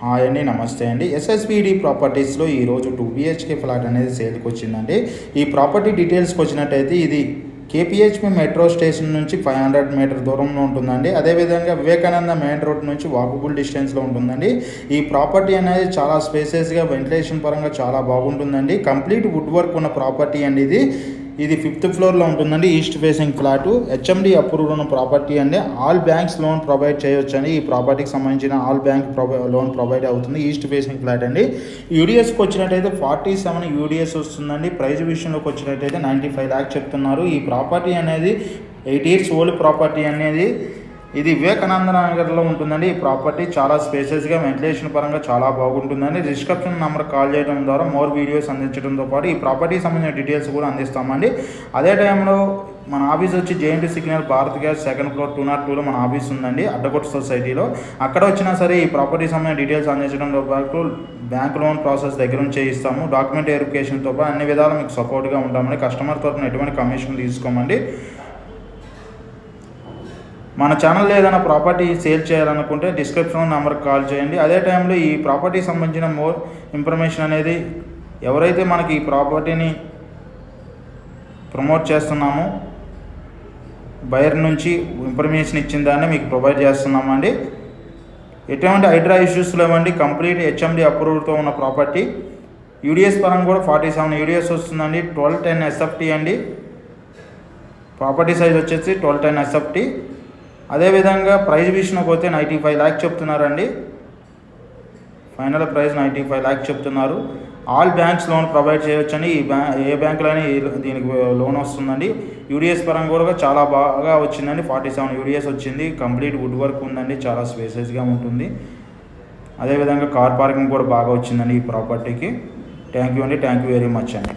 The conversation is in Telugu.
హాయ్ అండి, నమస్తే అండి. ఎస్ఎస్బిడి ప్రాపర్టీస్లో ఈరోజు 2 BHK ఫ్లాట్ అనేది సేల్కి వచ్చిందండి. ఈ ప్రాపర్టీ డీటెయిల్స్కి వచ్చినట్టయితే ఇది కేపీహెచ్పి మెట్రో స్టేషన్ నుంచి 500 మీటర్ దూరంలో ఉంటుందండి. అదేవిధంగా వివేకానంద మెయిన్ రోడ్ నుంచి వాకబుల్ డిస్టెన్స్లో ఉంటుందండి. ఈ ప్రాపర్టీ అనేది చాలా స్పేసెస్గా, వెంటిలేషన్ పరంగా చాలా బాగుంటుందండి. కంప్లీట్ వుడ్ వర్క్ ఉన్న ప్రాపర్టీ అండి ఇది 5th ఫ్లోర్లో ఉంటుందండి. East facing flat, HMD approved ఉన్న ప్రాపర్టీ అండి. ఆల్ బ్యాంక్స్ లోన్ ప్రొవైడ్ చేయొచ్చు అండి. ఈ ప్రాపర్టీకి సంబంధించిన ఆల్ బ్యాంక్ లోన్ ప్రొవైడ్ అవుతుంది. ఈస్ట్ ఫేసింగ్ ఫ్లాట్ అండి. యూడిఎస్కి వచ్చినట్టయితే 47 యూడిఎస్ వస్తుందండి. ప్రైస్ విషయంలోకి వచ్చినట్టయితే 95 lakhs చెప్తున్నారు. ఈ ప్రాపర్టీ అనేది 8 years ఓల్డ్ ప్రాపర్టీ అనేది ఇది వివేకానంద నగర్లో ఉంటుందండి. ఈ ప్రాపర్టీ చాలా స్పేసెస్గా, వెంటిలేషన్ పరంగా చాలా బాగుంటుందండి. డిస్క్రిప్షన్ నెంబర్ కాల్ చేయడం ద్వారా మోర్ వీడియోస్ అందించడంతో పాటు ఈ ప్రాపర్టీకి సంబంధించిన డీటెయిల్స్ కూడా అందిస్తామండి. అదే టైంలో మన ఆఫీస్ వచ్చి JNT signal, Bharat gas 2nd floor 202లో మన ఆఫీస్ ఉందండి, అడ్డగొట్టు సొసైటీలో. అక్కడ వచ్చినా సరే ఈ ప్రాపర్టీకి సంబంధించిన డీటెయిల్స్ అందించడంతో పాటు బ్యాంక్ లోన్ ప్రాసెస్ దగ్గర నుంచి చేయిస్తాము. డాక్యుమెంట్ వెరిఫికేషన్తో పాటు అన్ని విధాలు మీకు సపోర్ట్గా ఉంటామండి. కస్టమర్ తరఫున ఎటువంటి కమిషన్ తీసుకోమండి. మన ఛానల్లో ఏదైనా ప్రాపర్టీ సేల్ చేయాలనుకుంటే డిస్క్రిప్షన్ నెంబర్కి కాల్ చేయండి. అదే టైంలో ఈ ప్రాపర్టీకి సంబంధించిన మోర్ ఇన్ఫర్మేషన్ అనేది ఎవరైతే మనకి ఈ ప్రాపర్టీని ప్రమోట్ చేస్తున్నామో బయర్ నుంచి ఇన్ఫర్మేషన్ ఇచ్చిన దాన్ని మీకు ప్రొవైడ్ చేస్తున్నామండి. ఎటువంటి హైడ్రా ఇష్యూస్ లేవండి. కంప్లీట్ హెచ్ఎండి అప్రూవ్డ్తో ఉన్న ప్రాపర్టీ. యూడిఎస్ పరంగా కూడా 47 యూడిఎస్ వస్తుందండి. 1210 SFT అండి. ప్రాపర్టీ సైజ్ వచ్చేసి 1210 SFT. అదేవిధంగా ప్రైస్ విషయంలోకి పోతే 95 lakhs చెప్తున్నారండి. ఫైనల్ ప్రైస్ 95 lakhs చెప్తున్నారు. ఆల్ బ్యాంక్స్ లోన్ ప్రొవైడ్ చేయొచ్చండి. ఏ బ్యాంకులోనే దీనికి లోన్ వస్తుందండి. యూడిఎస్ పరంగా కూడా చాలా బాగా వచ్చిందండి. 47 యూడిఎస్ వచ్చింది. కంప్లీట్ వుడ్ వర్క్ ఉందండి. చాలా స్పేసెస్గా ఉంటుంది. అదేవిధంగా కార్ పార్కింగ్ కూడా బాగా వచ్చిందండి ఈ ప్రాపర్టీకి. థ్యాంక్ యూ అండి. థ్యాంక్ యూ వెరీ మచ్ అండి.